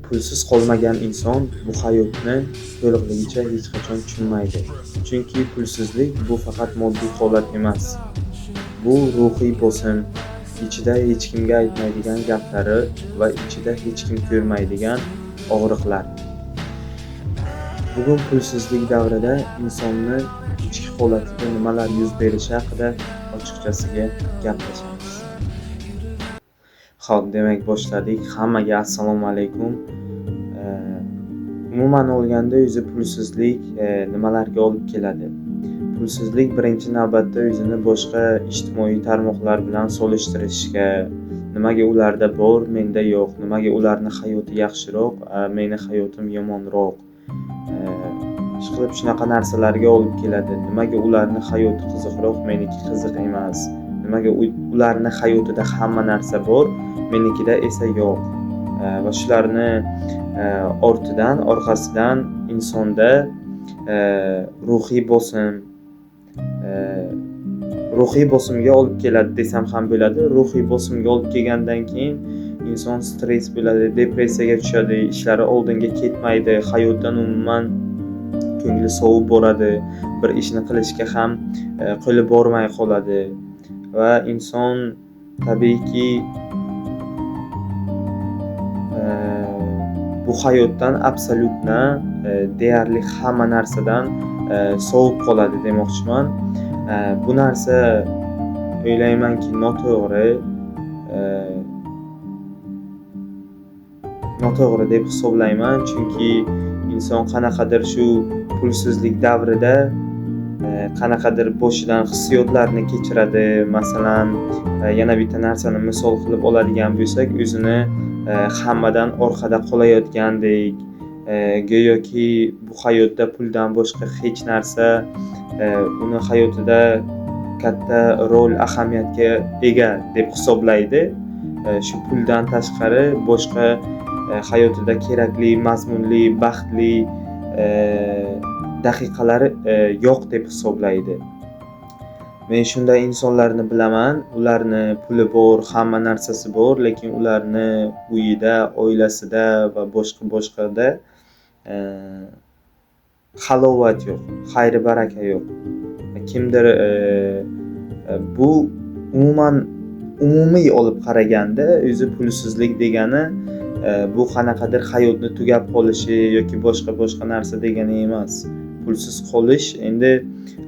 Pulsiz qolmagan inson bu hayotni to'liqligicha hech qachon tushunmaydi. Chunki pulsizlik bu faqat moddiy holat emas. Bu ruhiy bosim, ichida hech kimga aytmaydigan gaplari va ichida hech kim ko'rmaydigan og'riqlar. Bugun pulsizlik davrida insonni ichki holatiga nimalar yuz berishi haqida ochiqchasiga gaplashamiz. Xo'p, demak boshladik. Hammaga assalomu alaykum. Umuman olganda o'zi pulsizlik nimalarga olib keladi? Pulsizlik birinchi navbatda o'zini boshqa ijtimoiy tarmoqlar bilan solishtirishga, nimaga ularda bor, menda yo'q, nimaga ularni hayoti yaxshiroq, meni hayotim yomonroq. Ishqilib shunaqa narsalarga olib keladi. Nimaga ularni hayoti qiziqroq, meniki qiziq emas. Nimaga ularni hayotida hamma narsa bor, menikida esa yo'q. Va shularni orqasidan insonda ruhiy bosimga olib keladi desam ham bo'ladi. Ruhiy bosimga olib kelgandan keyin inson stress bo'ladi, depressiyaga tushadi, ishlari oldinga ketmaydi, hayotdan umuman ko'ngli sovib boradi, bir ishni qilishga ham qo'li bormay qoladi va inson tabiiyki bu hayotdan absolyutna deyarli hamma narsadan sovib qoladi demoqchiman. Bu narsa o'ylaymanki noto'g'ri deb hisoblayman, chunki inson qanaqadir shu pulsizlik davrida qanaqadir boshidan hissiyotlarni kechiradi. Masalan, yana bitta narsani misol qilib oladigan bo'lsak, o'zini hammadan orqada qolayotgandek, go'yoki bu hayotda puldan boshqa hech narsa uni hayotida katta rol, ahamiyatga ega deb hisoblaydi. Shu puldan tashqari boshqa hayotida kerakli, mazmunli, baxtli daqiqalar yo'q deb hisoblaydi. Men shunday insonlarni bilaman. Ularni puli bor, hamma narsasi bor, lekin ularni uyida, oilasida va boshqada halovat yo'q, xayri baraka yo'q. Kimdir bu umumiy olib qaraganda o'zi pulsizlik degani bu qanaqadir hayotni tugab qolishi yoki boshqa narsa degani emas. Pulsiz qolish endi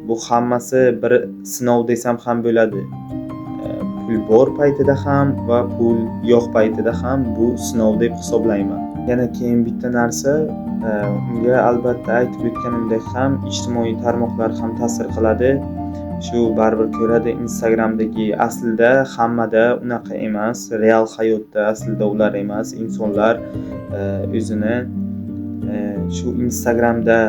bu hammasi bir sinov desam ham bo'ladi. Pul bor paytida ham va pul yo'q paytida ham bu sinov deb hisoblayman. Yana keyin bitta narsa, unga albatta aytib o'tganimdek ham ijtimoiy tarmoqlar ham ta'sir qiladi. Shu baribir ko'radi, Instagramdagi aslida hammada unaqa emas, real hayotda aslida ular emas. Insonlar o'zini shu Instagramda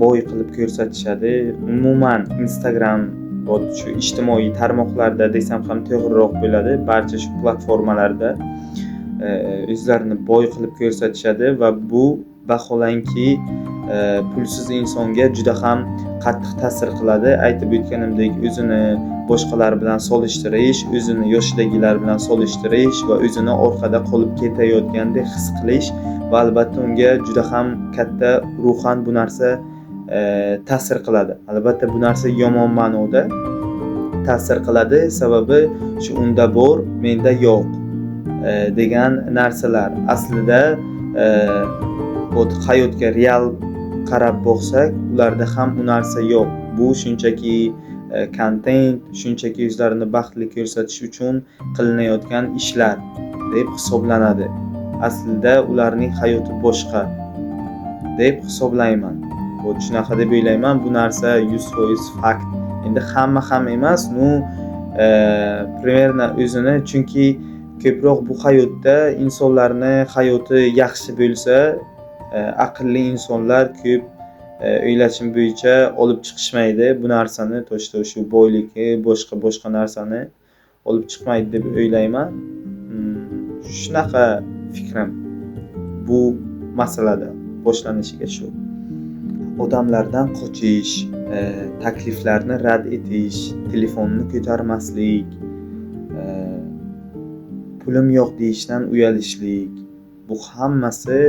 boy qilib ko'rsatishadi. Umuman Instagram va shu ijtimoiy tarmoqlarda desam ham to'g'riroq bo'ladi. Barcha shu platformalarda o'zlarini boy qilib ko'rsatishadi va bu vaholanki pulsiz insonga juda ham qattiq ta'sir qiladi. Aytib o'tganimdek, o'zini boshqalar bilan solishtirish, o'zini yoshidagilar bilan solishtirish va o'zini orqada qolib ketayotgandek his qilish va albatta unga juda ham katta ruhan bu narsa ta'sir qiladi. Albatta bu narsa yomon ma'noda ta'sir qiladi, sababi shu unda bor, menda yo'q degan narsalar. Aslida hayotga real qarab boqsak, ularda ham u narsa yo'q. Bu shunchaki kontent, shunchaki o'zlarini baxtli ko'rsatish uchun qilinayotgan ishlar deb hisoblanadi. Aslida ularning hayoti boshqa deb hisoblayman. Bu shunaqa deb o'ylayman. Bu narsa 100% fakt. Endi hamma ham emas, primerna o'zini, chunki ko'proq bu hayotda insonlarni hayoti yaxshi bo'lsa, aqlli insonlar ko'p o'ylashim bo'yicha olib chiqishmaydi bu narsani, to'shto shu boylikni, boshqa narsani olib chiqmaydi deb o'ylayman. Shunaqa fikrim bu masalada boshlanishiga shu. Odamlardan qochish, takliflarni rad etish, telefonni ko'tarmaslik, pulim yo'q deyishdan uyalishlik. bu hammasi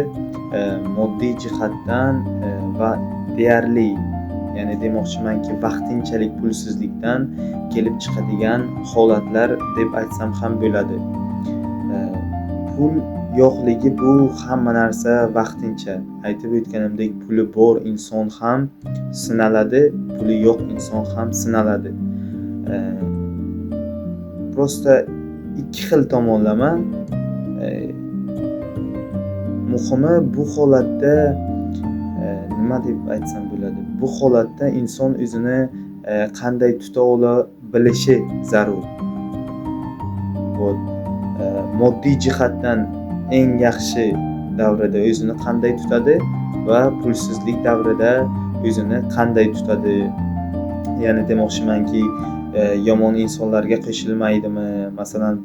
moddiy jihatdan va deyarli, ya'ni demoqchimanki vaqtinchalik pulsizlikdan kelib chiqadigan holatlar deb aytsam ham bo'ladi. Pul yo'qligi bu hamma narsa vaqtincha. Aytib o'tganimdek, puli bor inson ham sinaladi, puli yo'q inson ham sinaladi. Prosta ikki xil tomonlama. Muhimi bu holatda nima deb aytsam bo'ladi? Bu holatda inson o'zini qanday tuta ola bilishi zarur. Moddiy jihatdan eng yaxshi davrida o'zini qanday tutadi va pulsizlik davrida o'zini qanday tutadi? Ya'ni demoqchimanki, yomon insonlarga qo'shilmaydimi? Masalan,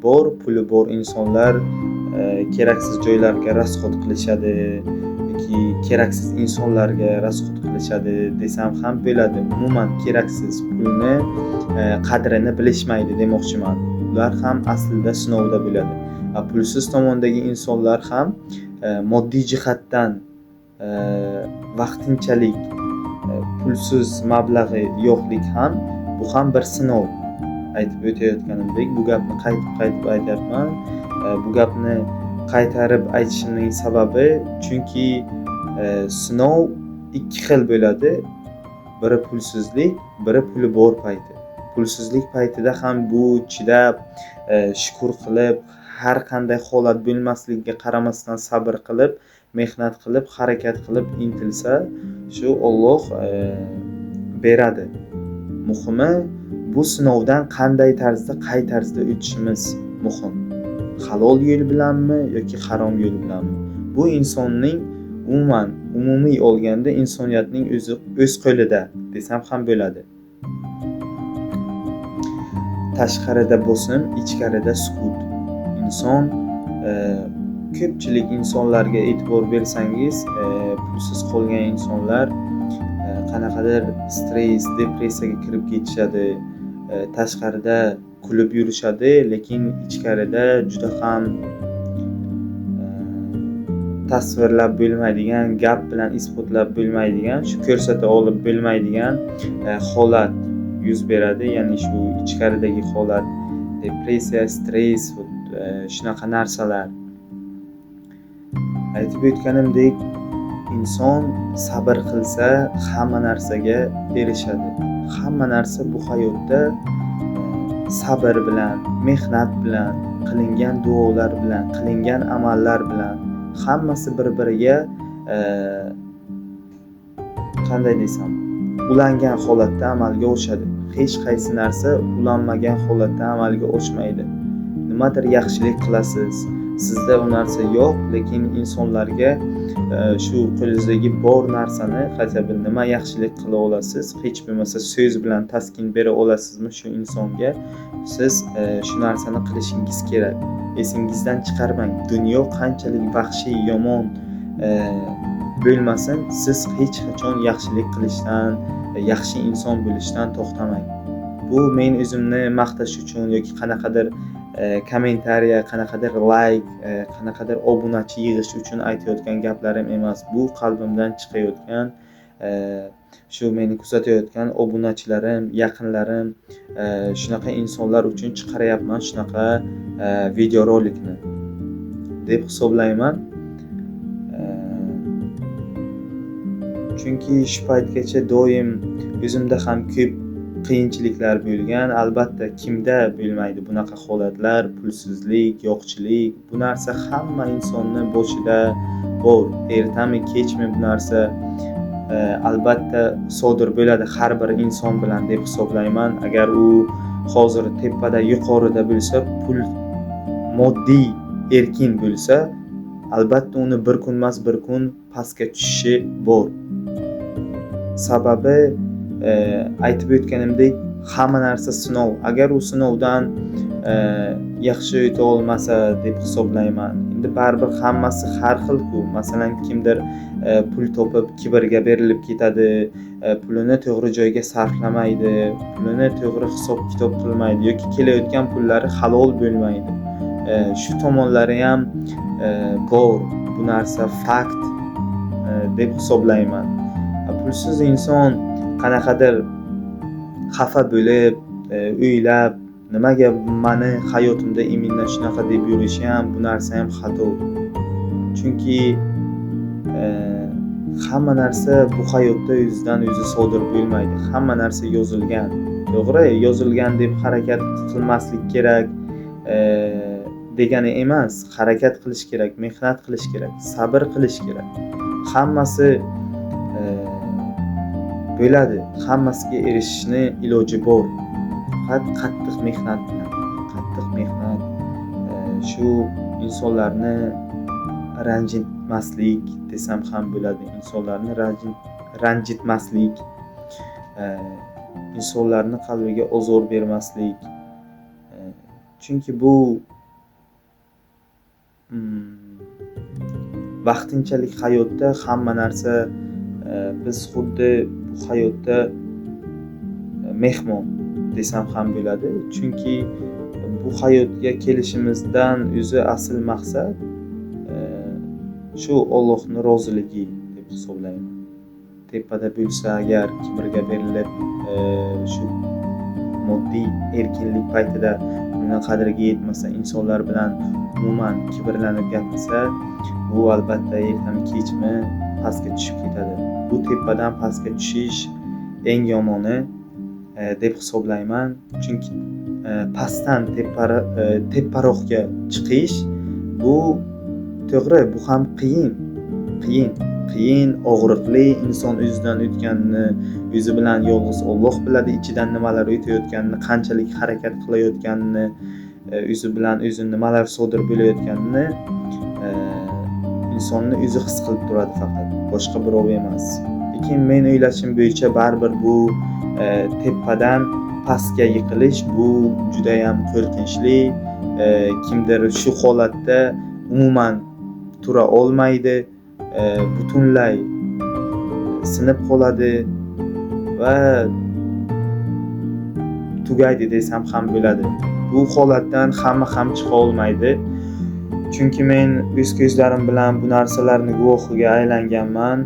puli bor insonlar keraksiz joylarga rasxod qilishadi yoki keraksiz insonlarga rasxod qilishadi desam ham bo'ladi. Umuman keraksiz pulni qadrini bilishmaydi demoqchiman. Ular ham aslida sinovda bo'ladi. Pulsiz tomondagi insonlar ham moddiy jihatdan vaqtinchalik pulsiz mablag'i yo'qlik ham, bu ham bir sinov. Aytib o'tayotganimdek, bu gapni qaytib aytyapman. Bu gapni qaytarib aytishimning sababi, chunki sinov ikki xil bo'ladi. Biri pulsizlik, biri puli bor payti. Pulsizlik paytida ham bu chidab, shukr qilib, har qanday holat bo'lmasligiga qaramasdan sabr qilib, mehnat qilib, harakat qilib intilsa, shu Alloh beradi. Muhimi bu sinovdan qanday tarzda, qay tarzda o'tishimiz muhim. Halol yo'l bilanmi yoki harom yo'l bilanmi? Bu insonning umumiy olganda insoniyatning o'z qo'lida desam ham bo'ladi. Tashqarida bosim, ichkarida sukut. Inson ko'pchilik insonlarga e'tibor bersangiz, pulsiz qolgan insonlar qanaqadir stress, depressiyaga kirib ketishadi. Tashqarida kulib yurishadi, lekin ichkarida juda ham tasvirlab bo'lmaydigan, gap bilan isbotlab bo'lmaydigan, shu ko'rsata olib bo'lmaydigan holat yuz beradi. Ya'ni shu ichkaridagi holat depressiya, stress, shunaqa narsalar. Aytib o'tganimdek, inson sabr qilsa hamma narsaga erishadi. Hamma narsa bu hayotda sabr bilan, mehnat bilan, qilingan duolar bilan, qilingan amallar bilan hammasi bir-biriga qanday desam, ulangan holatda amalga oshadi. Hech qaysi narsa ulanmagan holatda amalga oshmaydi. Nimadir yaxshilik qilasiz, sizda u narsa yo'q, lekin insonlarga shu qo'lingizdagi bor narsani qayta nima yaxshilik qila olasiz, hech bo'lmasa so'z bilan taskin bera olasizmi shu insonga? Siz shu narsani qilishingiz kerak. Esingizdan chiqarmang. Dunyo qanchalik vahshiy, yomon bo'lmasin, siz hech qachon yaxshilik qilishdan, yaxshi inson bo'lishdan to'xtamang. Bu men o'zimni maqtash uchun yoki qanaqadir kommentariya, qanaqadir like, qanaqadir obunachi yig'ish uchun aytayotgan gaplarim emas. Bu qalbimdan chiqayotgan, shu meni kuzatayotgan obunachilarim, yaqinlarim, shunaqa insonlar uchun chiqaryapman shunaqa videorolikni deb hisoblayman. Chunki shu paytgacha doim o'zimda ham ko'p qiyinchiliklar bo'lgan. Albatta, kimda bo'lmaydi bunaqa holatlar, pulsizlik, yo'qchilik. Bu narsa hamma insonning boshida bor. Ertami, kechmi bu narsa albatta sodir bo'ladi har bir inson bilan deb hisoblayman. Agar u hozir tepada, yuqorida bo'lsa, pul moddiy erkin bo'lsa, albatta uni bir kun emas bir kun pastga tushishi bor. Sababi aytib o'tganimdek, hamma narsa sinov. Agar u sinovdan yaxshi o'ta olmasa deb hisoblayman. Endi baribir hammasi har xil-ku. Masalan, kimdir pul topib kibrga berilib ketadi, pulini to'g'ri joyga sarflamaydi, pulini to'g'ri hisob kitob qilmaydi yoki kelayotgan pullari halol bo'lmaydi. Shu tomonlari ham bor. bu narsa fakt deb hisoblayman. Pulsiz inson qanaqadir xafa bo'lib, o'ylab, nimaga meni hayotimda imindan shunaqa deb yurishi ham, bu narsa ham xato. Chunki hamma narsa bu hayotda o'zidan o'zi sodir bo'lmaydi. Hamma narsa yozilgan. To'g'ri, yozilgan deb harakat qilmaslik kerak degani emas. Harakat qilish kerak, mehnat qilish kerak, sabr qilish kerak. Hammasi bo'ladi. Hammasiga erishishni iloji bor. Faqat qattiq mehnat bilan, qattiq mehnat shu insonlarni ranjitmaslik desam ham bo'ladi. Insonlarni ranjitmaslik, insonlarni qalbiga ozor bermaslik. Chunki bu vaqtinchalik hayotda hamma narsa, biz xuddi bu hayotda mehmon desam ham bo'ladi. Chunki bu hayotga kelishimizdan o'zi asl maqsad shu Allohning roziligi deb hisoblayman. Tepada bo'lsa agar kibrga berilib, shu moddiy erkinlik paytida uni qadriga yetmasa, insonlar bilan umuman kibrlanib gapirsa, bu albatta ertami kechmi pastga tushib ketadi. Bu tepadan pastga tushish eng yomoni deb hisoblayman. Chunki pastdan teparoqqa chiqish bu to'g'ri, bu ham qiyin, og'riqli. Inson o'zidan o'tganini, o'zi bilan yolg'iz Alloh biladi, ichidan nimalar o'tayotganini, qanchalik harakat qilayotganini, o'zi bilan o'zi nimalar sodir bo'layotganini insonni o'zi his qilib turadi faqat, boshqa birov emas. Lekin men o'ylashim bo'yicha baribir bu tepadan pastga yiqilish bu juda ham qo'rqinchli. Kimdir shu holatda umuman tura olmaydi, butunlay sinib qoladi va tugaydi desam ham bo'ladi. Bu holatdan hamma ham chiqa olmaydi. Chunki men o'z ko'zlarim bilan bu narsalarni guvohiga aylanganman.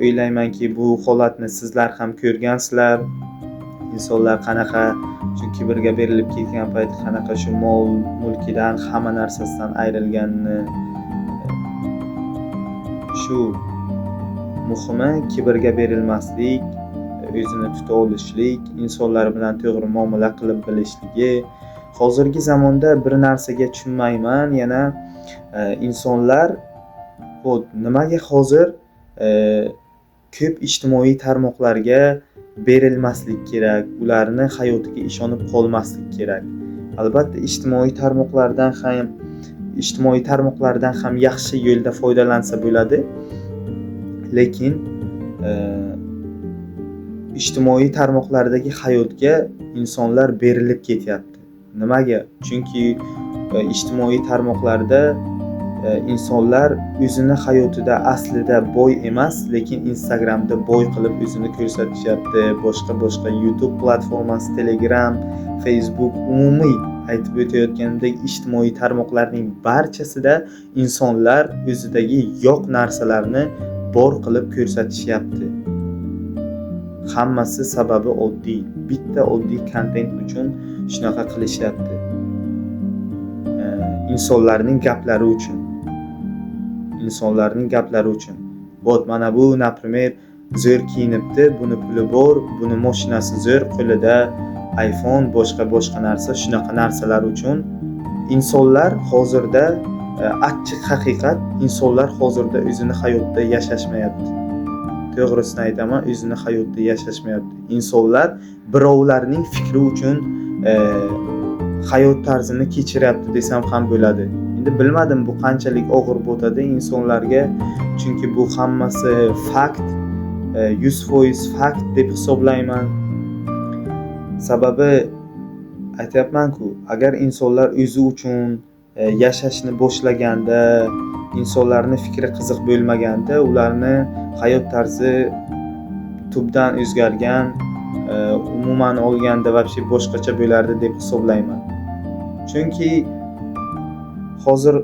O'ylaymanki bu holatni sizlar ham ko'rgansizlar. Insonlar qanaqa shu kibrga berilib ketgan payt qanaqa shu mol mulkidan, hamma narsasidan ayrilganini. Shu muhimi kibrga berilmaslik, o'zini tuta olishlik, insonlar bilan to'g'ri muomala qilib bilishligi. Hozirgi zamonda bir narsaga tushunmayman, yana insonlar nimaga hozir ko'p ijtimoiy tarmoqlarga berilmaslik kerak, ularni hayotiga ishonib qolmaslik kerak. Albatta ijtimoiy tarmoqlardan ham yaxshi yo'lda foydalansa bo'ladi. Lekin ijtimoiy tarmoqlardagi hayotga insonlar berilib ketyapti. Nimaga? Chunki ijtimoiy tarmoqlarda insonlar o'zini hayotida aslida boy emas, lekin Instagramda boy qilib o'zini ko'rsatishyapti. Boshqa YouTube platformasi, Telegram, Facebook, umumiy aytib o'tayotganimdek ijtimoiy tarmoqlarning barchasida insonlar o'zidagi yo'q narsalarni bor qilib ko'rsatishyapti. Hammasi sababi oddiy, bitta oddiy kontent uchun shunaqa qilishyapti. Insonlarning gaplari uchun. Bot mana bu, например, zo'r kiyinibdi, buni puli bor, buni mashinasi zo'r, qo'lida iPhone, boshqa narsa, shunaqa narsalar uchun insonlar hozirda achchiq haqiqat, insonlar hozirda o'zini hayotda yashashmayapti. To'g'risini aytaman, o'zini hayotda yashashmayapti. Insonlar birovlarning fikri uchun hayot tarzini kechiryapti desam ham bo'ladi. Endi bilmadim bu qanchalik og'ir bo'ladi insonlarga, chunki bu hammasi fakt, 100% fakt deb hisoblayman. Sababi aytayapman-ku, agar insonlar o'zi uchun yashashni boshlaganda, insonlarning fikri qiziq bo'lmaganda, ularni hayot tarzi tubdan o'zgargan, umuman olganda vobshe boshqacha bo'lardi deb hisoblayman. Chunki hozir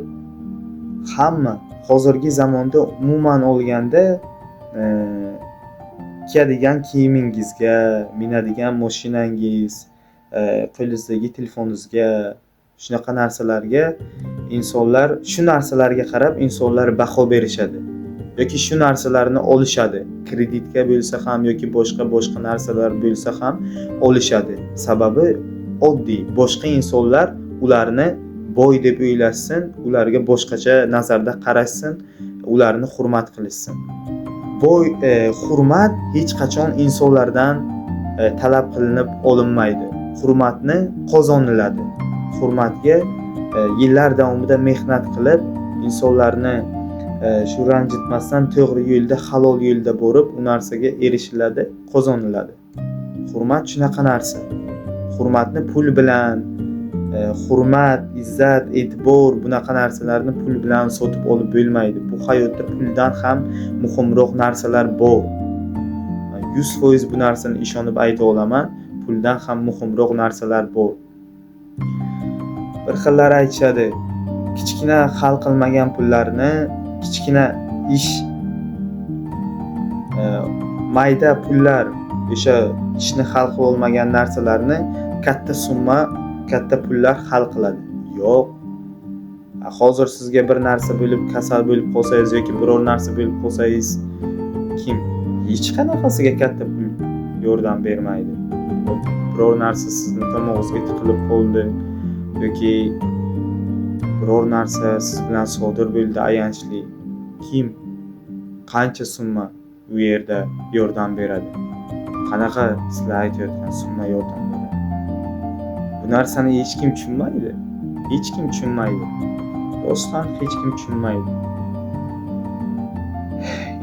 hozirgi zamonda umuman olganda kiyadigan kiyimingizga, minadigan mashinangiz, qo'lingizdagi telefoningizga, shunaqa narsalarga insonlar, shu narsalarga qarab insonlar baho berishadi yoki shu narsalarni olishadi. Kreditga bo'lsa ham yoki boshqa narsalar bo'lsa ham olishadi. Sababi oddiy, boshqa insonlar ularni boy deb o'ylashsin, ularga boshqacha nazarda qarashsin, ularni hurmat qilishsin. Hurmat hech qachon insonlardan talab qilinib olinmaydi. Hurmatni qozoniladi. Hurmatga yillar davomida mehnat qilib, insonlarni shu ranjitmasdan to'g'ri yo'lda, halol yo'lda borib, u narsaga erishiladi, qozoniladi. Hurmat shunaqa narsa. Hurmatni pul bilan, hurmat, izzat, e'tibor, bunaqa narsalarni pul bilan sotib olib bo'lmaydi. Bu hayotda puldan ham muhimroq narsalar bor. 100% bu narsani ishonib ayta olaman. Puldan ham muhimroq narsalar bor. Bir xillar aytishadi, kichkina hal qilmagan pullarni, kichkina ish, mayda pullar, o'sha ishni hal qila olmagan narsalarni katta summa, katta pullar hal qiladi. Yo'q. Hozir sizga bir narsa bo'lib, kasal bo'lib qolsangiz yoki biror narsa bo'lib qolsangiz, kim hech qanaqasiga katta pul yordam bermaydi. Biror narsa sizni tomog'ingizga tiqilib qoldi yoki biror narsa siz bilan sodir bo'ldi ayanchli, kim qancha summa u yerda yordam beradi? Qanaqa sizlar aytayotgan summa yordam beradi? Bu narsani hech kim tushunmaydi. Hech kim tushunmaydi. Rostdan hech kim tushunmaydi.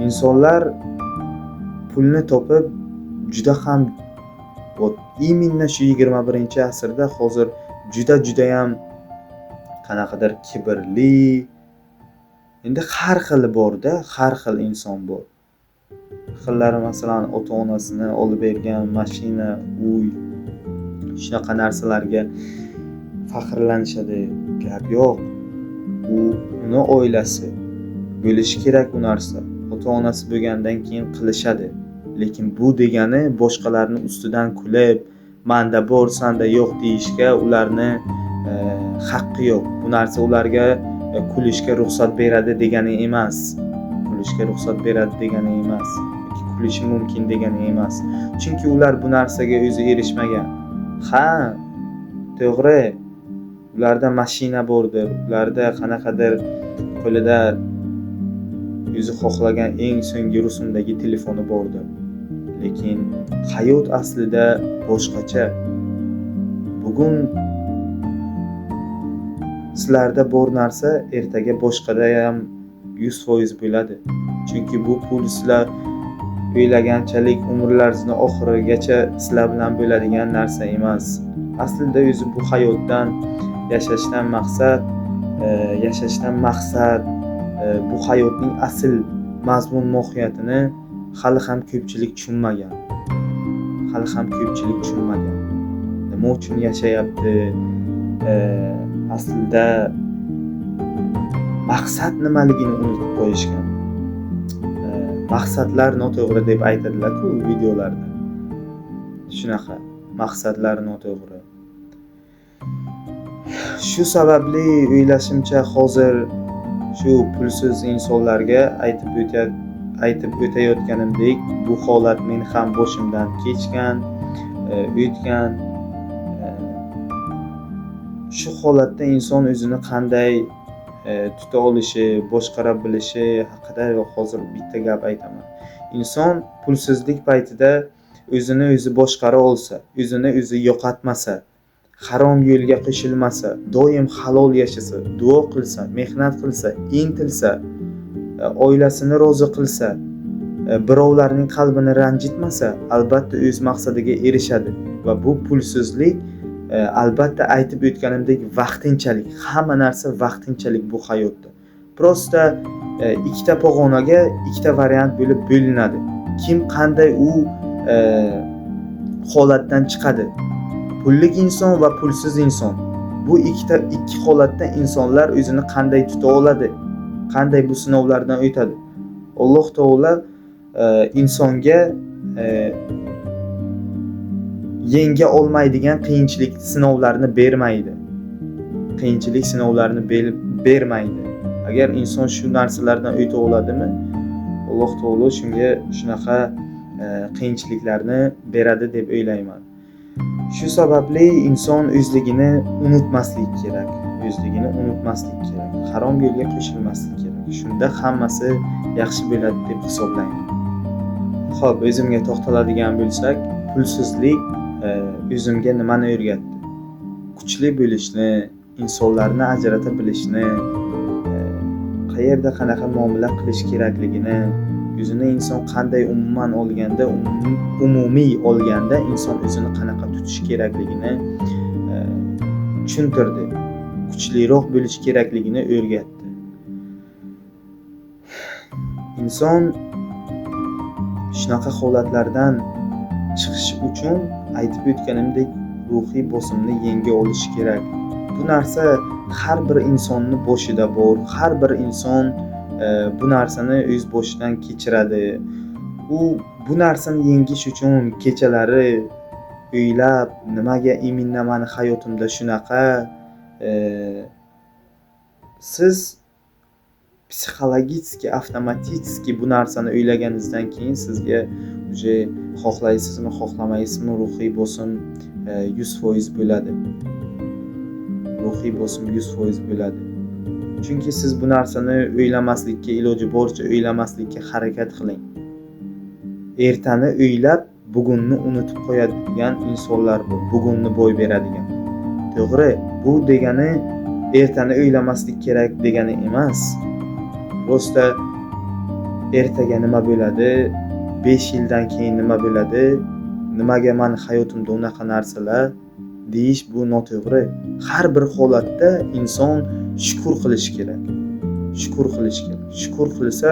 Insonlar pulni topib juda ham именно shu 21-asrda hozir juda ham qanaqadir kibrli, endi har xili borda, har xil inson bor. Xillari masalan ota-onasini olib bergan mashina, uy, shunaqa narsalarga faxrlanishadi. Gap yo'q. Uni oilasi bo'lishi kerak u narsa. Ota-onasi bo'lgandan keyin qilishadi. Lekin bu degani boshqalarning ustidan kulib, menda bor, senda yo'q deyishga ularni haqqi yo'q. Bu narsa ularga kulishga ruxsat beradi degani emas. Kulishga ruxsat beradi degani emas. Kulishi mumkin degani emas. Chunki ular bu narsaga o'zi erishmagan. Ha, to'g'ri. Ularda mashina bordi, ularda qanaqadir qo'lida o'zi xohlagan eng so'nggi rusumdagi telefoni bordi. Lekin hayot aslida boshqacha. Bugun sizlarda bor narsa ertaga boshqada ham 100% bo'ladi. Chunki bu pul sizlar o'ylaganchalik umrlaringizni oxirigacha sizlar bilan bo'ladigan narsa emas. Aslida o'zi bu hayotdan yashashdan maqsad, bu hayotning asl mazmun mohiyatini hali ham ko'pchilik tushunmagan. Nima uchun yashayapti? Aslida maqsad nimaligini unutib qo'yishgan. Maqsadlar noto'g'ri deb aytadilar-ku videolarda. Shunaqa, maqsadlar noto'g'ri. Shu sababli o'ylashimcha hozir shu pulsiz insonlarga aytib o'tayotganimdek, bu holat men ham boshimdan kechgan, o'tgan. Shu holatda inson o'zini qanday tuta olishi, boshqara bilishi haqida hozir bitta gap aytaman. Inson pulsizlik paytida o'zini o'zi boshqara olsa, o'zini o'zi yo'qotmasa, harom yo'lga qo'shilmasa, doim halol yashasa, duo qilsa, mehnat qilsa, intilsa, oilasini rozi qilsa, birovlarning qalbini ranjitmasa, albatta o'z maqsadiga erishadi. Va bu pulsizlik albatta aytib o'tganimdek vaqtinchalik, hamma narsa vaqtinchalik bu hayotda. Prosta ikkita pog'onaga ikkita variant bo'lib bo'linadi. Kim qanday u holatdan chiqadi? Pullik inson va pulsiz inson. Bu ikki holatda insonlar o'zini qanday tuta oladi, qanday bu sinovlardan o'tadi? Alloh taolo insonga yenga olmaydigan qiyinchilik sinovlarni bermaydi. Qiyinchilik sinovlarni bermaydi. Agar inson shu narsalardan o'ta oladimi, Alloh taolo shunga shunaqa qiyinchiliklarni beradi deb o'ylayman. Shu sababli inson o'zligini unutmaslik kerak. Harom yo'lga qo'shilmaslik kerak. Shunda hammasi yaxshi bo'ladi deb hisoblayman. Xo'p, o'zimga to'xtaladigan bo'lsak, pulsizlik o'zimga nimani o'rgatdi? Kuchli bo'lishni, insonlarni ajrata bilishni, qayerda qanaqa muomala qilish kerakligini, o'zini inson qanday umumiy olganda inson o'zini qanaqa tutish kerakligini tushuntirdi. Kuchliroq bo'lish kerakligini o'rgatdi. Inson shunaqa holatlardan chiqish uchun aytib o'tganimdek ruhiy bosimni yenga olish kerak. Bu narsa har bir insonni boshida bor. Har bir inson bu narsani o'z boshidan kechiradi. U bu narsani yengish uchun kechalari o'ylab, nimaga iminna mani hayotimda shunaqa, siz psixologически, avtomatik bu narsani o'ylaganingizdan keyin sizga uje xohlaysizmi, xohlamaysizmi ruhiy bosim 100% bo'ladi. Ruhiy bosim 100% bo'ladi. Chunki siz bu narsani o'ylamaslikka, iloji boricha o'ylamaslikka harakat qiling. Ertani o'ylab, bugunni unutib qo'yadigan insonlar bor. Bugunni bo'y beradigan. To'g'ri, bu degani ertani o'ylamaslik kerak degani emas. Rosta ertaga nima bo'ladi, 5 yildan keyin nima bo'ladi, nimaga meni hayotimda unaqa narsalar deyish bu noto'g'ri. Har bir holatda inson shukr qilish kerak. Shukr qilsa,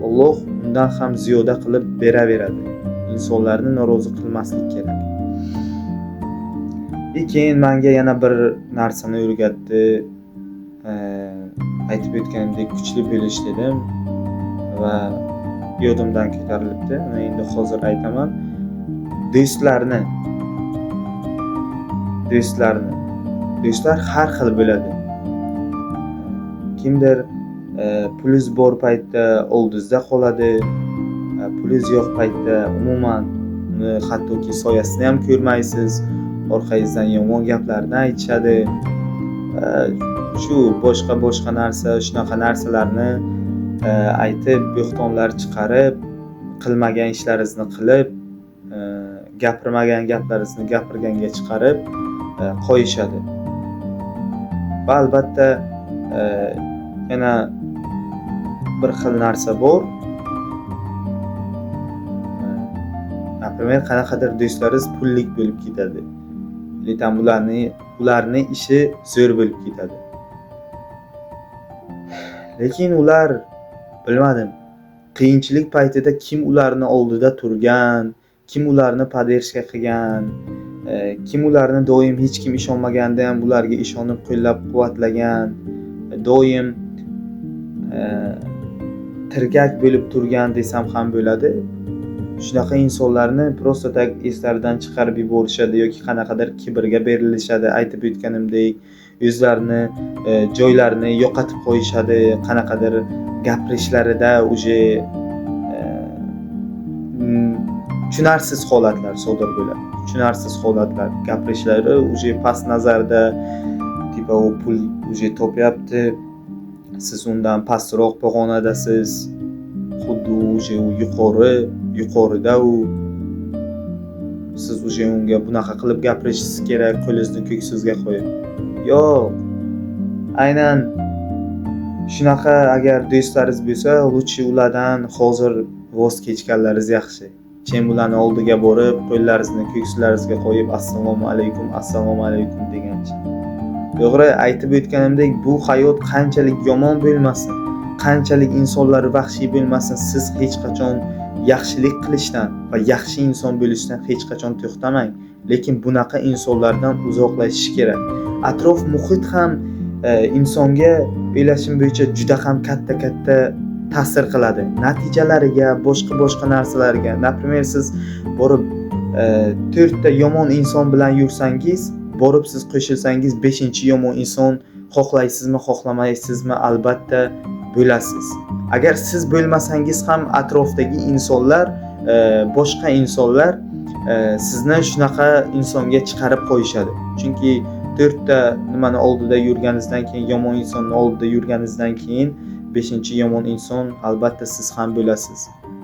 Alloh undan ham ziyoda qilib beraveradi. insonlarni norozi qilmaslik kerak. Keyin menga yana bir narsani o'rgatdi. Aytib o'tganimdek kuchli bo'lish dedim va yodimdan ko'tarilibdi. Mana endi hozir aytaman. Do'stlar har xil bo'ladi. Kimdir pulingiz bor paytda oldingizda qoladi, pulingiz yo'q paytda umuman uni hattoki soyasini ham ko'rmaysiz, orqangizdan yomon gaplarni aytishadi. Shu boshqa narsa, shunaqa narsalarni aytib, bo'xtonlar chiqarib, qilmagan ishlaringizni qilib, gapirmagan gaplaringizni gapirganga chiqarib qo'yishadi. Va albatta yana bir xil narsa bor. Например, qanaqadir do'stlaringiz pullik bo'lib ketadi. Lekin ularning ishi zo'r bo'lib ketadi. Lekin ular bilmadim, qiyinchilik paytida kim ularni oldida turgan, kim ularni poddershka qilgan, kim ularni doim hech kim ishonmaganda ham ularga ishonib qo'llab-quvvatlagan, doim tirgak bo'lib turgan desam ham bo'ladi. Shunaqa insonlarni prosta tak eslaridan chiqarib yuborishadi yoki qanaqadir kibrga berilishadi. Aytib o'tganimdek, o'zlarini joylarini yo'qotib qo'yishadi, qanaqadir gapirishlarida uje tushunarsiz holatlar sodir bo'ladi. Tushunarsiz holatlar, gapirishlari uje past nazarda, tipa u pul uje topyapti, siz undan pastroq pog'onadasiz, xuddi uje u yuqorida u, siz uje unga bunaqa qilib gapirishingiz kerak, qo'lingizni ko'ksizga qo'yib. Yo'q. Aynan shunaqa agar do'stlaringiz bo'lsa, lutchi ulardan hozir voz kechganlaringiz yaxshi. Chem ularni oldiga borib, qo'llaringizni ko'kslaringizga qo'yib assalomu alaykum degancha. To'g'ri, aytib o'tganimdek, bu hayot qanchalik yomon bo'lmasin, qanchalik insonlar vahshiy bo'lmasin, siz hech qachon yaxshilik qilishdan va yaxshi inson bo'lishdan hech qachon to'xtamang. Lekin bunaqa insonlardan uzoqlashish kerak. Atrof muhit ham insonga o'ylashim bo'yicha juda ham katta ta'sir qiladi. Natijalariga, boshqa narsalarga. Например, siz borib 4 ta yomon inson bilan yursangiz, borib siz qo'shilsangiz 5-yomon inson xohlaysizmi, xohlamaysizmi, albatta bo'lasiz. Agar siz bo'lmasangiz ham atrofdagi insonlar, boshqa insonlar sizni shunaqa insonga chiqarib qo'yishadi. Chunki 4 ta nimani oldida yurganingizdan keyin, yomon insonni oldida yurganingizdan keyin 5-yomon inson albatta siz ham bo'lasiz.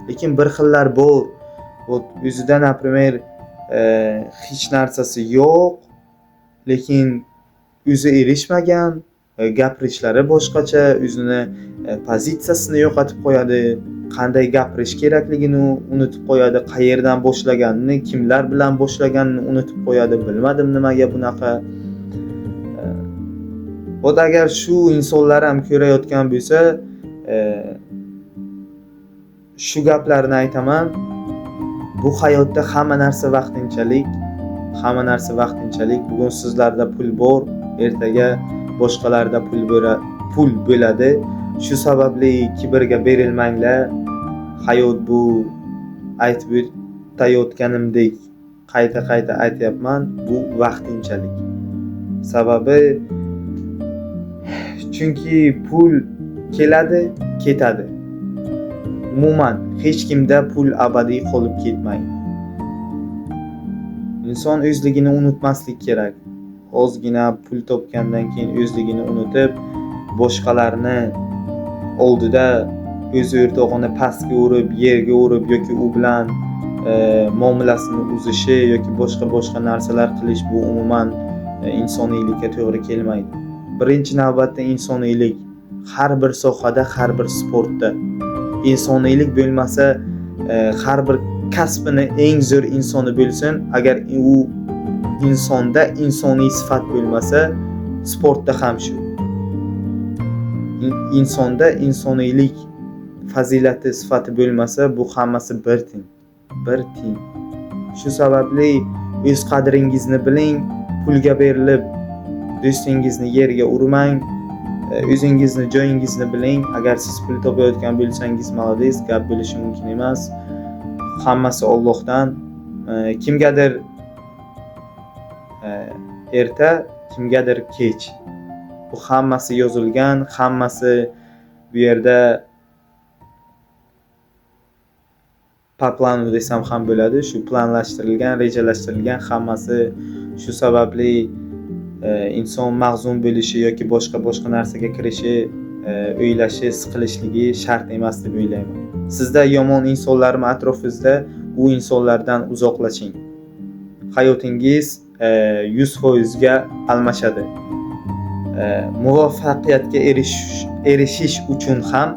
Lekin bir xillar bor. O'zida, например, hech narsasi yo'q, lekin o'zi erishmagan, gapirishlari boshqacha, o'zini pozitsiyasini yo'qotib qo'yadi, qanday gapirish kerakligini unutib qo'yadi, qayerdan boshlaganini, kimlar bilan boshlaganini unutib qo'yadi, bilmadim nimaga bunaqa. Agar shu insonlar ham ko'rayotgan bo'lsa, shu gaplarni aytaman. Bu hayotda hamma narsa vaqtinchalik. Bugun sizlarda pul bor, ertaga boshqalarda pul bo'ladi. Shu sababli kibrga berilmanglar. Hayot bu, aytib o'tganimdek qayta aytyapman, bu vaqtinchalik. Sababi chunki pul keladi, ketadi. Umuman hech kimda pul abadiy qolib ketmaydi. Inson o'zligini unutmaslik kerak. Ozgina pul topgandan keyin o'zligini unutib, boshqalarni oldida o'z o'rtog'ini pastga urib, yerga urib yoki u bilan muomalasini uzishi yoki boshqa narsalar qilish, bu umuman insoniylikka to'g'ri kelmaydi. Birinchi navbatda insoniylik har bir sohada, har bir sportda. İnsoniylik bo'lmasa, har bir kasbini eng zo'r insoni bo'lsin, agar u insonda insoniy sifat bo'lmasa, sportda ham shu. Insonda insoniylik fazilati sifati bo'lmasa, bu hammasi bir ting. Shu sababli o'z qadringizni biling, pulga berilib do'stingizni yerga urmang. O'zingizni joyingizni biling. Agar siz pul topayotgan bo'lsangiz, malades, gap bo'lishi mumkin emas. Hammasi Allohdan. Kimgadir erta, kimgadir kech. Bu hammasi yozilgan, hammasi bu yerda paplanu desam ham bo'ladi. Shu planlashtirilgan, rejalashtirilgan, hammasi shu sababli inson mag'zum bo'lishi yoki boshqa narsaga kirishi, o'ylashi, siqilishligi shart emas deb o'ylayman. Sizda yomon insonlarmi atrofingizda, u insonlardan uzoqlashing. Hayotingiz 100% ga almashadi. Muvaffaqiyatga erishish uchun ham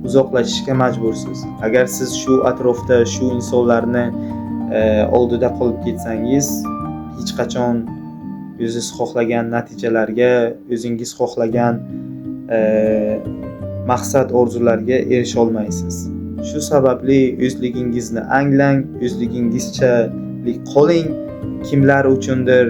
uzoqlashishga majbursiz. Agar siz shu atrofda shu insonlarni oldida qolib ketsangiz, hech qachon o'zingiz xohlagan natijalarga, o'zingiz xohlagan maqsad orzularga erisha olmaysiz. Shu sababli o'zligingizni anglang, o'zligingizchalik qoling. Kimlar uchundir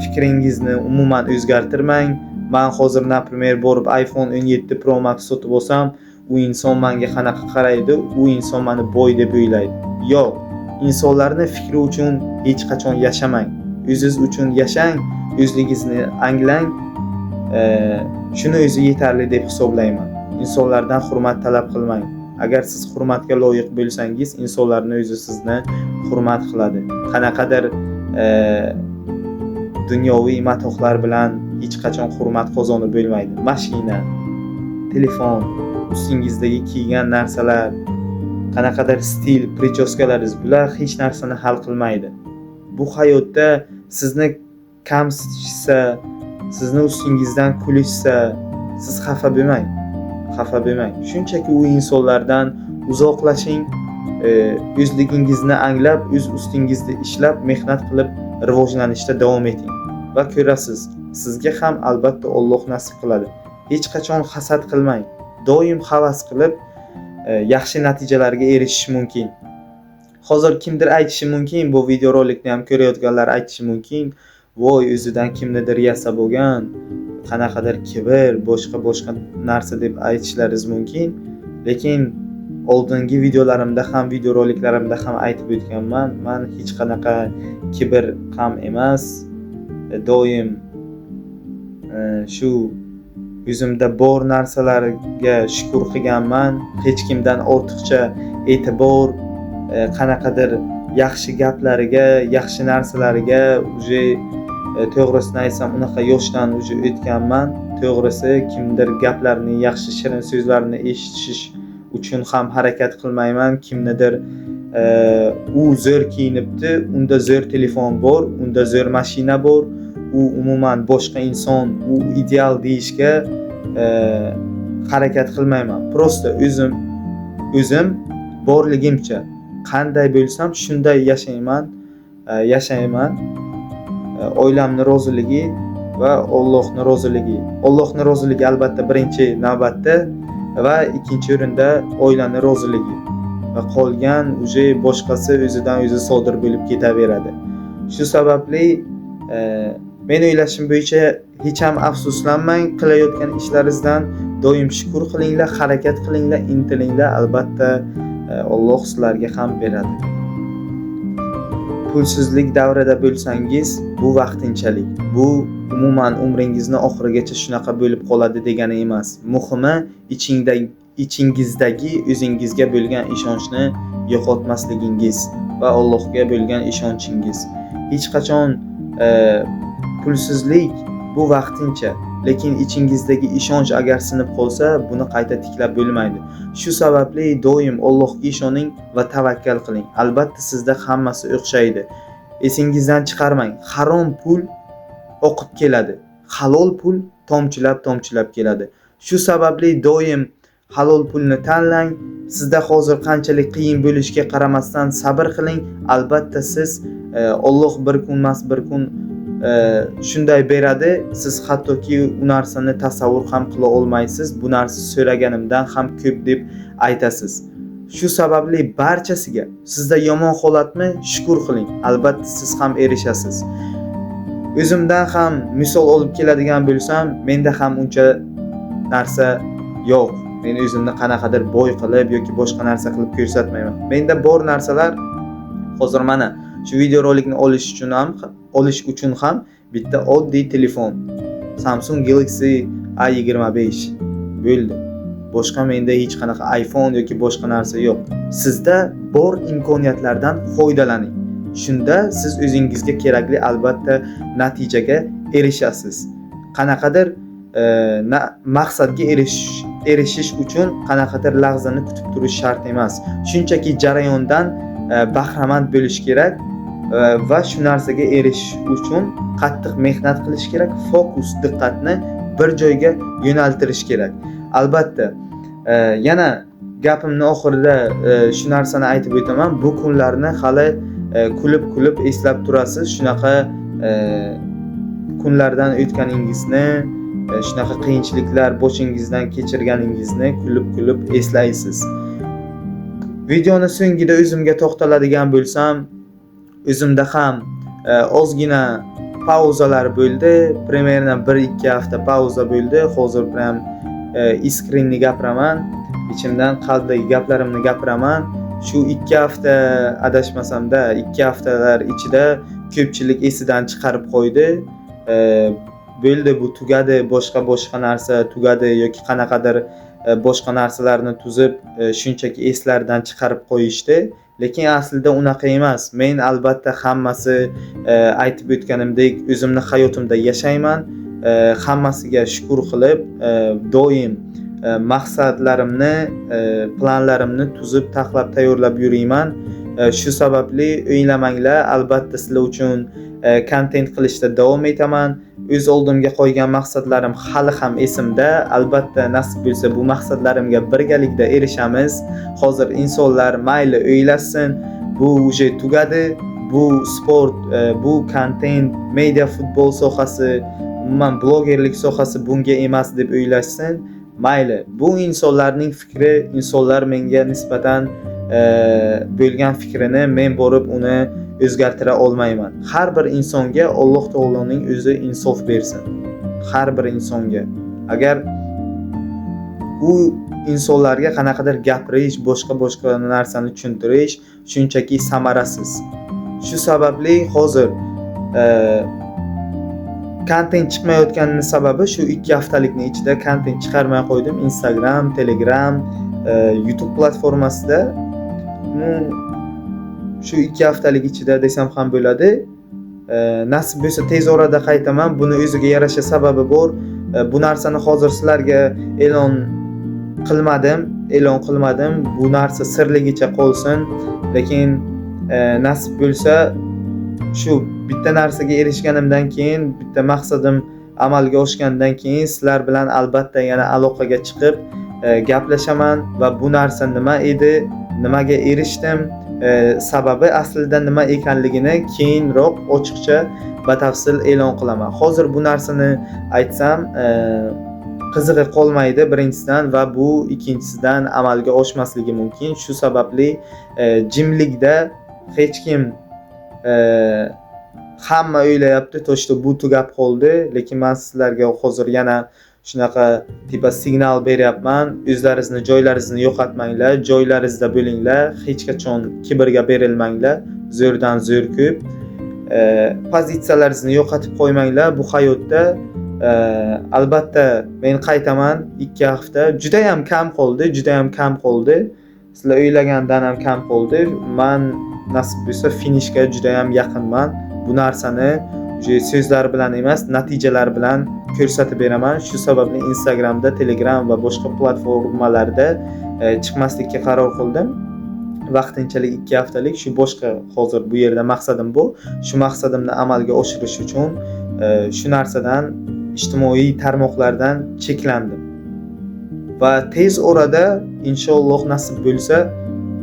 fikringizni umuman o'zgartirmang. Men hozir, например, borib iPhone 17 Pro Max sotib olsam, u inson menga qanaqa qaraydi? U inson meni boy deb o'ylaydi. Yo'q, insonlarning fikri uchun hech qachon yashamang. O'zingiz uchun yashang, o'zligingizni anglang. Shuni o'zi yetarli deb hisoblayman. Insonlardan hurmat talab qilmang. Agar siz hurmatga loyiq bo'lsangiz, insonlarning o'zi sizni hurmat qiladi. Qanaqadir dunyoviy matohlar bilan hech qachon hurmat qozonib bo'lmaydi. Mashina, telefon, ustingizdagi kiygan narsalar, qanaqadir stil, prichoskalaringiz, bular hech narsani hal qilmaydi. Bu hayotda sizni kamsitishsa, sizni ustingizdan kulishsa, siz xafa bo'lmang. Shunchaki u insonlardan uzoqlashing, o'zligingizni anglab, o'z ustingizda ishlab, mehnat qilib rivojlanishda davom eting va ko'rasiz, sizga ham albatta Alloh nasib qiladi. Hech qachon hasad qilmang. Doim havas qilib yaxshi natijalarga erishish mumkin. Hozir kimdir aytishi mumkin, bu videorolikni ham ko'rayotganlar aytishi mumkin, voy o'zidan kimnidir yasab bo'lgan, qanaqadir kibr, boshqa narsa deb aytishlaringiz mumkin. Lekin oldingi videolarimda ham, videoroliklarimda ham aytib o'tganman, men hech qanaqa kibr ham emas. Doim shu o'zimda bor narsalarga shukr qilganman. Hech kimdan ortiqcha e'tibor, qanaqadir yaxshi gaplariga, yaxshi narsalariga uje to'g'risini aytsam unaqa yoshdan uje o'tganman. To'g'risi kimdir gaplarini, yaxshi shirin so'zlarini eshitish uchun ham harakat qilmayman. Kimnidir u zo'r kiyinibdi, unda zo'r telefon bor, unda zo'r mashina bor, u umuman boshqa inson, u ideal deyishga harakat qilmayman. Prosta o'zim borligimcha qanday bo'lsam shunday yashayman. Oilamning roziligi va Allohning roziligi. Allohning roziligi albatta birinchi navbatda va ikkinchi o'rinda oilaning roziligi. Va qolgan uje boshqasi o'zidan o'zi sodir bo'lib ketaveradi. Shu sababli men o'ylashim bo'yicha hech ham afsuslanmang, qilayotgan ishlaringizdan doim shukr qilinglar, harakat qilinglar, intilinglar. Albatta Alloh sizlarga ham beradi. Pulsizlik davrida bo'lsangiz, bu vaqtinchalik. Bu umuman umringizni oxirigacha shunaqa bo'lib qoladi degani emas. Muhimi ichingizdagi o'zingizga bo'lgan ishonchni yo'qotmasligingiz va Allohga bo'lgan ishonchingiz. Hech qachon pulsizlik bu vaqtincha, lekin ichingizdagi ishonch agar sinib qolsa, buni qayta tiklab bo'lmaydi. Shu sababli doim Allohga ishoning va tavakkal qiling. Albatta sizda hammasi o'xshaydi. Esingizdan chiqarmang. Harom pul oqib keladi. Halol pul tomchilab keladi. Shu sababli doim halol pulni tanlang. Sizda hozir qanchalik qiyin bo'lishiga qaramasdan sabr qiling. Albatta siz Alloh bir kun shunday beradi, siz hattoki u narsani tasavvur ham qila olmaysiz. Bu narsa so'raganimdan ham ko'p deb aytasiz. Shu sababli barchasiga sizda yomon holatmi, shukr qiling. Albatta siz ham erishasiz. O'zimdan ham misol olib keladigan bo'lsam, menda ham uncha narsa yo'q. Men o'zimni qanaqadir boy qilib yoki boshqa narsa qilib ko'rsatmayman. Menda bor narsalar hozir mana shu videorolikni olish uchun ham bitta oddiy telefon, Samsung Galaxy A25 bo'ldi. Boshqa menda hech qanaqa iPhone yoki boshqa narsa yo'q. Sizda bor imkoniyatlardan foydalaning. Shunda siz o'zingizga kerakli albatta natijaga erishasiz. Qanaqadir maqsadga erishish uchun qanaqadir lahzani kutib turish shart emas. Shunchaki jarayondan bahramand bo'lish kerak va shu narsaga erishish uchun qattiq mehnat qilish kerak. Fokus, diqqatni bir joyga yo'naltirish kerak. Albatta, yana gapimning oxirida shu narsani aytib o'taman. Bu kunlarni hali kulib eslab turasiz. Shunaqa kunlardan o'tganingizni, shunaqa qiyinchiliklar boshingizdan kechirganingizni kulib eslaysiz. Videoni so'ngida o'zimga to'xtaladigan bo'lsam, o'zimda ham ozgina pauzalar bo'ldi. Примерно 1-2 hafta pauza bo'ldi. Hozir ham iskrinni gapiraman. Ichimdan qalbdagi gaplarimni gapiraman. Shu 2 hafta adashmasamda, 2 haftalar ichida ko'pchilik esidan chiqarib qo'ydi. Bo'ldi, bu tugadi, boshqa narsa tugadi yoki qanaqadir boshqa narsalarni tuzib shunchaki eslardan chiqarib qo'yishdi. Lekin aslida unaqa emas. Men albatta hammasi aytib o'tganimdek o'zimni hayotimda yashayman. Hammasiga shukr qilib, doim maqsadlarimni, planlarimni tuzib, taxlab tayyorlab yurayman. Shu sababli o'ylamanglar, albatta sizlar uchun kontent qilishda davom etaman. O'z oldimga qo'ygan maqsadlarim hali ham esimda. Albatta nasib bo'lsa bu maqsadlarimga birgalikda erishamiz. Hozir insonlar mayli o'ylasin, bu uje tugadi. Bu sport, bu kontent, media, futbol sohasi, umuman blogerlik sohasi bunga emas deb o'ylashsin. Mayli, bu insonlarning fikri, insonlar menga nisbatan bo'lgan fikrini men borib uni o'zgartira olmayman. Har bir insonga Alloh taoloning o'zi insof bersin. Har bir insonga. Agar u insonlarga qanaqadir gapirish, boshqa narsani tushuntirish shunchaki samarasiz. Shu sababli hozir kontent chiqmayotganining sababi shu 2 haftalikning ichida kontent chiqarmay qo'ydim. Instagram, Telegram, YouTube platformasida. Shu 2 haftalik ichida desam ham bo'ladi. Nasib bo'lsa tez orada qaytaman. Buni o'ziga yarasha sababi bor. Bu narsani hozir sizlarga e'lon qilmadim. Bu narsa sirligicha qolsin. Lekin nasib bo'lsa shu bitta narsaga erishganimdan keyin, bitta maqsadim amalga oshgandan keyin sizlar bilan albatta yana aloqaga chiqib gaplashaman va bu narsa nima edi, nimaga erishdim, sababi aslida nima ekanligini keyinroq ochiqcha batafsil e'lon qilaman. Hozir bu narsani aytsam qizig'i qolmaydi birinchisidan va bu ikkinchisidan amalga oshmasligi mumkin. Shu sababli jimlikda hech kim hamma o'ylayapti, to'shda bu tugab qoldi, lekin men sizlarga hozir yana shunaqa tipa signal beryapman. O'zlaringizni joylaringizni yo'qotmanglar, joylaringizda bo'linglar, hech qachon kibrga berilmanglar, zo'rdan zo'r ko'p. Pozitsiyalaringizni yo'qotib qo'ymanglar bu hayotda. Albatta men qaytaman 2 hafta. Juda ham kam qoldi. Sizlar o'ylagandan ham kam qoldi. Men nasib bo'lsa finishga juda ham yaqinman. Bu narsani so'zlar bilan emas, natijalar bilan ko'rsatib beraman. Shu sababli Instagramda, Telegram va boshqa platformalarda chiqmaslikka qaror qildim. Vaqtinchalik 2 haftalik, shu boshqa hozir bu yerda maqsadim bu. Shu maqsadimni amalga oshirish uchun shu narsadan, ijtimoiy tarmoqlardan cheklandim. Va tez orada inshaalloh nasib bo'lsa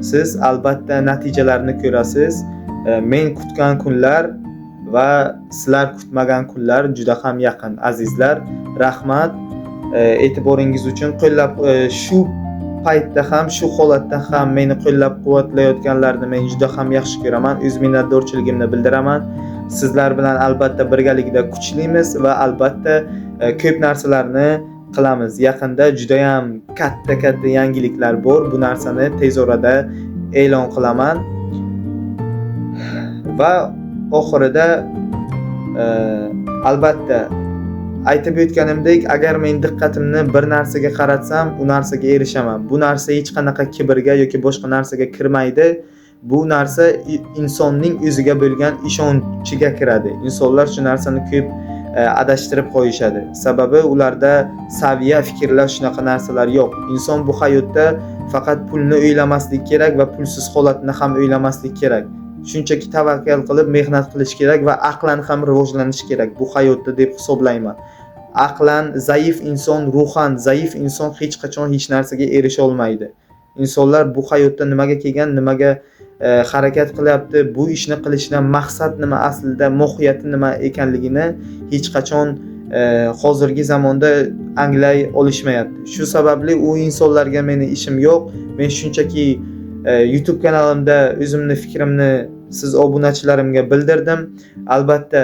siz albatta natijalarni ko'rasiz. Men kutgan kunlar va sizlar kutmagan kunlar juda ham yaqin azizlar. Rahmat e'tiboringiz uchun. Shu paytda ham, shu holatda ham meni qo'llab-quvvatlayotganlarni men juda ham yaxshi ko'raman. O'z minnatdorchiligimni bildiraman. Sizlar bilan albatta birgalikda kuchlimiz va albatta ko'p narsalarni qilamiz. Yaqinda juda ham katta yangiliklar bor. Bu narsani tez orada e'lon qilaman. Va oxirida albatta aytib o'tganimdek, agar men diqqatimni bir narsaga qaratsam, u narsaga erishaman. Bu narsa hech qanaqa kibrga yoki boshqa narsaga kirmaydi. Bu narsa insonning o'ziga bo'lgan ishonchiga kiradi. Insonlar shu narsani ko'p adashtirib qo'yishadi. Sababi ularda saviya, fikrlar shunaqa narsalar yo'q. Inson bu hayotda faqat pulni o'ylamaslik kerak va pulsiz holatni ham o'ylamaslik kerak. Shunchaki tavakkal qilib mehnat qilish kerak va aqlan ham rivojlanish kerak bu hayotda deb hisoblayman. Aqlan zaif inson, ruhan zaif inson hech qachon hech narsaga erisha olmaydi. Insonlar bu hayotda nimaga kelgan, nimaga harakat qilyapti, bu ishni qilishdan maqsad nima, aslida mohiyati nima ekanligini hech qachon hozirgi zamonda anglay olishmayapti. Shu sababli u insonlarga meni ishim yo'q. Men shunchaki YouTube kanalimda o'zimni fikrimni siz obunachilarimga bildirdim. Albatta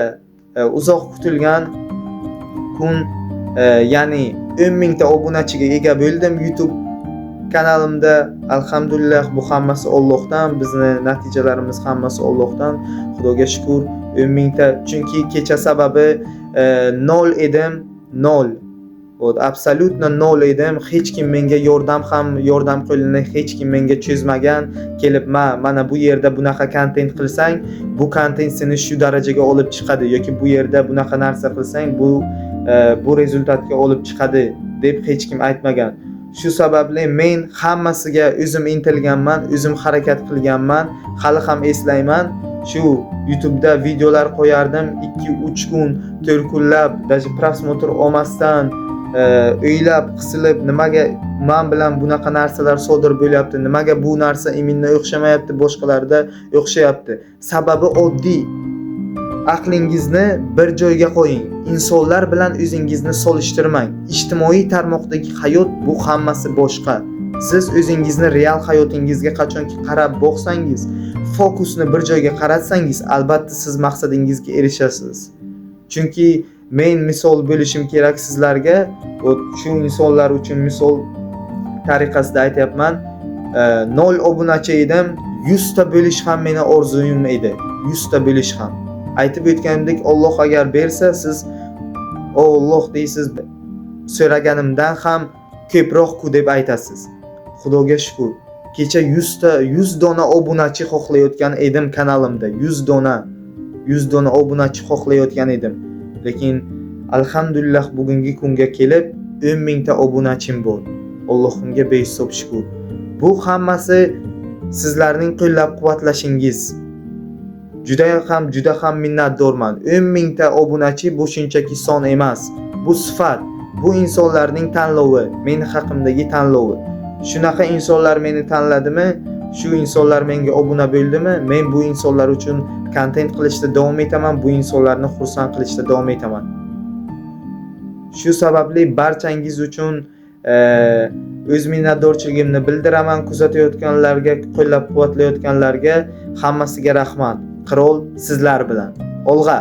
uzoq kutilgan kun, ya'ni 10 ta obunachiga ega bo'ldim YouTube kanalimda. Alhamdulillah, bu hammasi Allohdan, bizni natijalarimiz hammasi Allohdan. Xudoga shukr. 10 ta, chunki kecha sababi 0 edim, 0. Absolutno 0 edim. Hech kim menga yordam qo'lini hech kim menga cho'zmagan. Kelib mana bu yerda bunaqa kontent qilsang, bu kontent seni shu darajaga olib chiqadi yoki bu yerda bunaqa narsa qilsang, bu rezultatga olib chiqadi deb hech kim aytmagan. Shu sababli men hammasiga o'zim intilganman, o'zim harakat qilganman. Hali ham eslayman, shu YouTube'da videolar qo'yardim 2-3 kun, 4 kunlab, даже prosmotr olmasdan o'ylab, qisilib, nimaga men bilan bunaqa narsalar sodir bo'lyapti, nimaga bu narsa iminga o'xshamayapti, boshqalarda o'xshayapti. Sababi oddiy. Aqlingizni bir joyga qo'ying. Insonlar bilan o'zingizni solishtirmang. Ijtimoiy tarmoqdagi hayot bu hammasi boshqa. Siz o'zingizni real hayotingizga qachonki qarab boqsangiz, fokusni bir joyga qaratsangiz, albatta siz maqsadingizga erishasiz. Chunki men misol bo'lishim kerak sizlarga, shu insonlar uchun misol tariqasida aytyapman. 0 obunachi edim, 100 ta bo'lish ham meni orzuyim edi. 100 ta bo'lish ham. Aytib o'tganimdek, Alloh agar bersa, siz "O Alloh" deysiz, so'raganimdan ham ko'proq-ku deb aytasiz. Xudoga shukr. Kecha 100 dona obunachi xohlayotgan edim kanalimda. 100 dona obunachi xohlayotgan edim. Lekin alhamdulillah bugungi kunga kelib 10 mingta obunachim bor. Allohimga behisob shukr. Bu hammasi sizlarning qo'llab-quvvatlashingiz. Juda ham minnatdorman. 10 mingta obunachi bu shunchaki son emas. Bu sifat, bu insonlarning tanlovi, meni haqimdagi tanlovi. Shunaqa insonlar meni tanladimi? Shu insonlar menga obuna bo'ldimi? Men bu insonlar uchun kontent qilishda davom etaman, bu insonlarni xursand qilishda davom etaman. Shu sababli barchangiz uchun o'z minnatdorchiligimni bildiraman. Kuzatayotganlarga, qo'llab-quvvatlayotganlarga hammasiga rahmat. Qirol sizlar bilan. Olg'a!